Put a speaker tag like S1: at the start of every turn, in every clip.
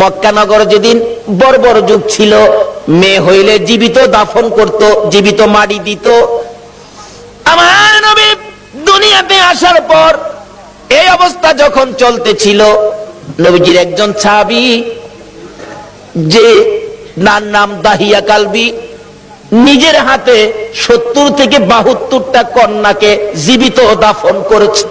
S1: মক্কা নগর যেদিন বর্বর যুগ ছিল, মেয়ে হইলে জীবিত দাফন করত, জীবিত মাটি দিত। আমার নবী দুনিয়াতে আসার পর এই অবস্থা যখন চলতেছিল, নবীজির একজন সাহাবী, যে নাম দাহিয়া কালবি, নিজের হাতে 70 থেকে 72টা কন্যাকে জীবিত দাফন করেছে।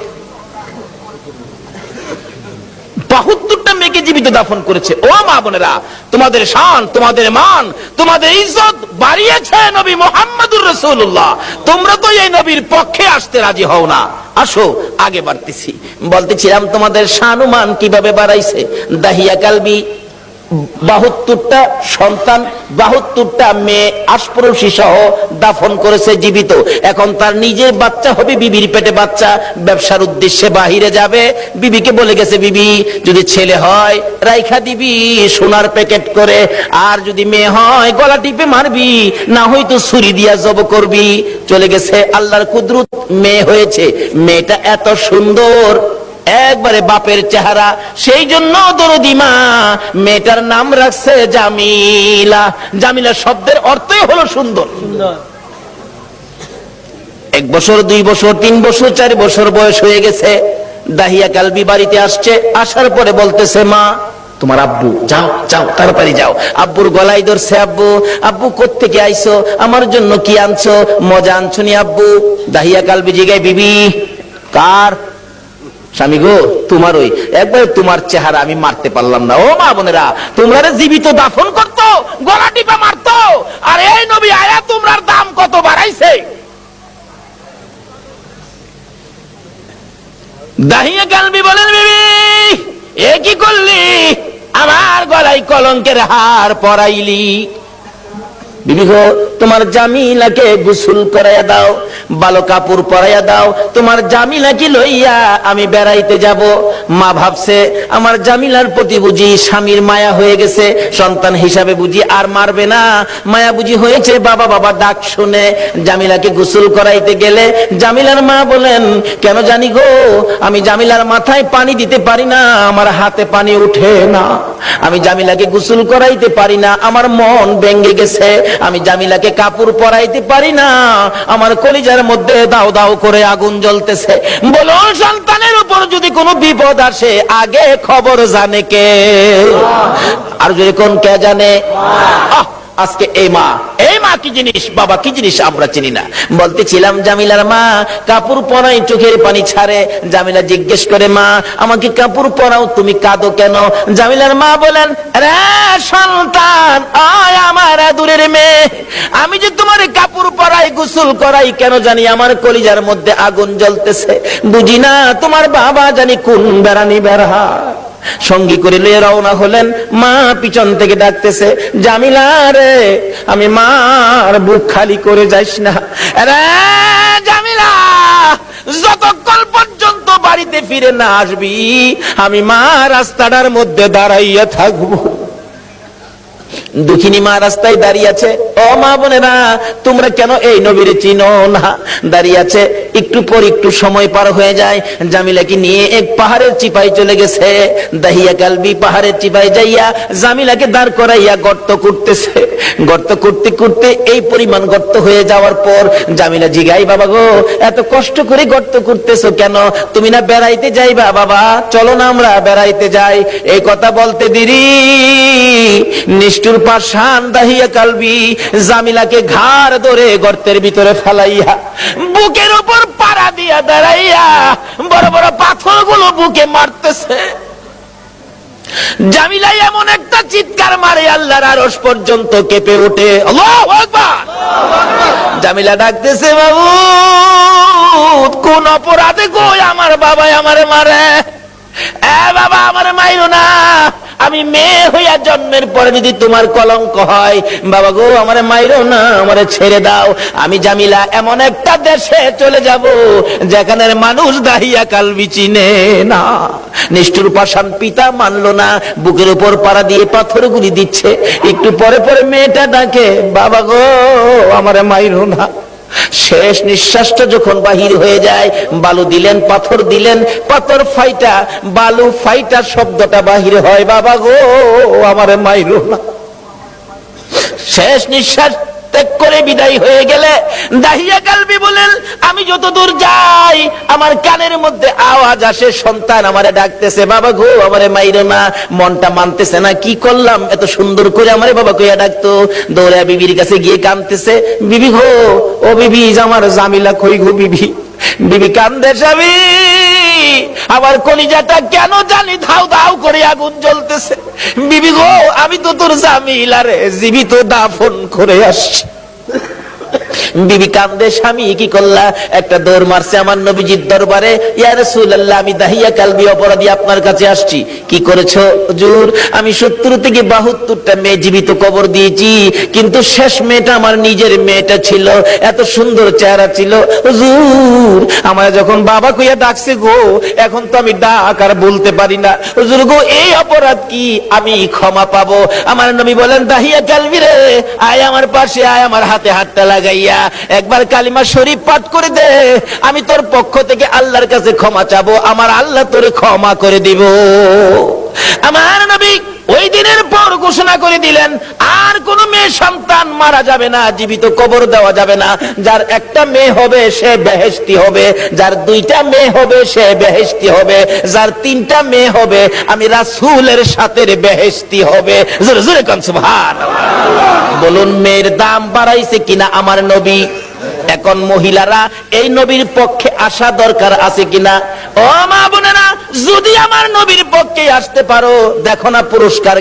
S1: 72টা মেয়েকে জীবিত দাফন করেছে। ও মা বোনেরা, তোমাদের শান, তোমাদের মান, তোমাদের ইজ্জত বাড়িয়েছে নবী মুহাম্মদুর রাসূলুল্লাহ। তোমরা তো এই নবীর পক্ষে আসতে রাজি হও না। আসো আগে বাড়তেছি। বলতেছিলাম তোমাদের শান ও মান কিভাবে বাড়াইছে। দাহিয়া কালবি 72টা সন্তান, 72টা মেয়ে আশপরশী সহ দাফন করেছে জীবিত। এখন তার নিজের বাচ্চা হবে, বিবির পেটে বাচ্চা, ব্যবসার উদ্দেশ্যে বাহিরে যাবে। বিবিকে বলে গেছে, বিবি যদি ছেলে হয় রাইখা দিবি সোনার প্যাকেট করে, আর যদি মেয়ে হয় গলা টিপে মারবি, না হয়তো ছুরি দিয়া জব করবি। চলে গেছে, আল্লাহর কুদরত মেয়ে হয়েছে। মেয়েটা এত সুন্দর, একবারে বাপের চেহারা, সেই জন্য দরদি মা মেয়েটার নাম রাখছে জামিলা। জামিলা শব্দের অর্থই হলো সুন্দর। 1 বছর 2 বছর 3 বছর 4 বছর বয়স হয়ে গেছে। দাহিয়া কালবি বাড়িতে আসছে। আসার পরে বলতেছে, মা তোমার আব্বু, যাও যাও তাড়াতাড়ি যাও। আব্বুর গলায় ধরছে, আব্বু আব্বু কোত্থেকে আইছো, আমার জন্য কি আনছো, মজা আনছো নি আব্বু? দাহিয়া কালবি জিগায়, বিবি কার? স্বামী গো তোমার। ওই একবার তোমার চেহারা আমি মারতে পারলাম না। ও মা বোনেরা, তোমরা জীবিত দাফন করতো, গলা টিপা মারতো, আর এই নবী আয়া তোমরার দাম কত বাড়াইছে। দাহিয়া কালবি বলেন, বিবি এ কি করলি, আমার গলায় কলঙ্কের হার পরাইলি। বিবি গো তোমার জামিলাকে গোসল করাইয়া দাও, ভালো কাপড় পরাইয়া দাও, তোমার জামিলাকে লইয়া আমি বেড়াইতে যাব। মা ভাবছে আমার জামিলার প্রতি বুঝি স্বামীর মায়া হয়ে গেছে, সন্তান হিসাবে বুঝি আর মারবে না, মায়া বুঝি হয়েছে। বাবা বাবা ডাক শুনে জামিলাকে গোসল করাইতে গেলে জামিলার মা বলেন, কেন জানি গো আমি জামিলার মাথায় পানি দিতে পারি না, আমার হাতে পানি উঠে না, আমি জামিলাকে গোসল করাইতে পারি না, আমার মন ভেঙে গেছে, আমি জামিলাকে কাপড় পরাইতে পারি না, আমার কলিজার মধ্যে দাও দাও করে আগুন জ্বলতেছে। বলুন, সন্তানের উপর যদি কোনো বিপদ আসে আগে খবর জানে কে? আর যদি কোন কে জানে? আজকে এই মা কি জিনিস, বাবা কি জিনিস আমরা চিনি না। বলতেছিলাম জামিলার মা কাপড় পরাই, চোখের পানি ছাড়ে। জামিলা জিজ্ঞেস করে, মা আমাকে কাপড় পরাও, তুমি কাঁদো কেন? জামিলার মা বলেন, রে সন্তান, আয় আমার দূরের মেয়ে, আমি যে তোমার কাপড় পরাই গোসল করাই, কেন জানি আমার কলিজার মধ্যে আগুন জ্বলতেছে, বুঝি না তোমার বাবা জানি কোন বেড়ানি বেড়া। সঙ্গী করে নিয়ে রওনা হলেন। মা পিছন থেকে ডাকতেছে, জামিলা রে, আমি মার বুক খালি করে যাইস না রে জামিলা, যতক্ষণ পর্যন্ত বাড়িতে ফিরে না আসবি আমি মা রাস্তাটার মধ্যে দাঁড়াইয়া থাকবো। দুঃখিনী মা রাস্তায় দাঁড়িয়ে আছে। ও মা বোনেরা, তোমরা কেন এই নবীর চিনো না? দাঁড়িয়ে আছে। একটু পর একটু সময় পার হয়ে যায়। জামিলাকে নিয়ে এক পাহাড়ের চিপায় চলে গেছে। দাহিয়া কালবি পাহাড়ের চিপায় যাইয়া জামিলাকে দাঁড় করাইয়া গর্ত করতেছে। গর্ত করতে করতে এই পরিমাণ গর্ত হয়ে যাওয়ার পর জামিলা জিগাই, বাবা গো এত কষ্ট করে গর্ত করতেছো কেন? তুমি না বেড়াইতে যাইবা? বাবা চলো না আমরা বেড়াইতে যাই। এই কথা বলতে দেরি নিষ্ঠুর পাষাণ দাহিয়া কালবি জামিলাকে ঘাড় ধরে গর্তের ভিতরে ফেলাইয়া বুকের উপর পাড়া দিয়া দাঁড়াইয়া বড় বড় পাথরগুলো বুকে মারতেছে। জামিলা এমন একটা চিৎকার মারে আল্লাহর আরশ পর্যন্ত কেঁপে ওঠে। আল্লাহু আকবার। জামিলা ডাকতেছে, বাবু কোন অপরাধে গো আমার বাবা আমারে মারে? বাবা আমারে মাইরো না, আমি মেয়ে হইয়া জন্মের পরে যদি তোমার কলঙ্ক হয়, বাবা গো আমারে মাইরো না, আমারে ছেড়ে দাও। আমি জামিলা এমন একটা দেশে চলে যাব যেখানের মানুষ দাহিয়া কালবি চিনে না। নিষ্ঠুর পাষাণ পিতা মানলো না, বুকের উপর পাড়া দিয়ে পাথরগুলি দিচ্ছে। একটু পরে পরে মেয়েটা ডাকে, বাবা গো আমারে মাইরো না, শেষ নিঃশ্বাসটা যখন বাহির হয়ে যায়, বালু দিলেন, পাথর দিলেন, পাথর ফাইটা বালু ফাইটা শব্দটা বাহির হয়, বাবা গো আমারে মাইরো না। শেষ নিঃশ্বাস ত্যাগ করে বিদায় হয়ে গেলে দাহিয়া কালবি বলেন, আমি যত দূর যাই আমার কানের মধ্যে আওয়াজ আসে, সন্তান আমারে ডাকতেছে, বাবা গো আমারে মাইরো না। মনটা মানতেছে না, কি করলাম, এত সুন্দর করে আমারে বাবা কইয়া ডাকতো। দৌড়া বিবির কাছে গিয়ে কাঁদতেছে, বিবি গো, ও বিবি আমার জামিলা কই গো বিবি। বিবি কান্দে, স্বামী আমার কলিজাটা কেন জানি ধাউ ধাউ করে আগুন জ্বলতেছে। বিবি গো, আমি তো তোর জামিলা রে জীবিত দাফন করে আসছি। বিবি কান্দে, স্বামী কি করলা? একটা দৌড় মারছে আমার নবীজির দরবারে, ইয়া রাসূলুল্লাহ আমি দাহিয়া কালবি অপরাধী আপনার কাছে আসছি। কি করেছো হুজুর? আমি 70 থেকে 72টা মেয়ে জীবিত কবর দিয়েছি, কিন্তু শেষ মেয়েটা আমার নিজের মেয়েটা ছিল, এত সুন্দর চেহারা ছিল হুজুর। আমার যখন বাবা কইয়া ডাকছে গো, এখন তো আমি ডাক আর বলতে পারি না হুজুর গো, এই অপরাধ কি আমি ক্ষমা পাবো? আমার নবী বলেন, দাহিয়া কালবি রে আয় আমার পাশে আয়, আমার হাতে হাতটা লাগাইয়া একবার কালিমা শরীফ পাঠ করে দে, আমি তোর পক্ষ থেকে আল্লাহর কাছে ক্ষমা চাবো, আমার আল্লাহ তোরে ক্ষমা করে দিব। আমার নবী ওই দিনের পর ঘোষণা করে দিলেন, আর কোন মেয়ে সন্তান মারা যাবে না, জীবিত কবর দেওয়া যাবে না। যার একটা মেয়ে হবে সে বেহেশতি হবে, যার 2টা মেয়ে হবে সে বেহেশতি হবে, যার 3টা মেয়ে হবে আমি রাসূলের সাথে বেহেশতি হবে। জোরে জোরে কোন সুবহানাল্লাহ। বলুন মেয়ের দাম বাড়াইছে কিনা আমার নবী? এখন মহিলারা এই নবীর পক্ষে আসা দরকার আছে কিনা? ও মা বোনেরা, যদি আমার নবীর পক্ষে আসতে পারো, দেখো না পুরস্কার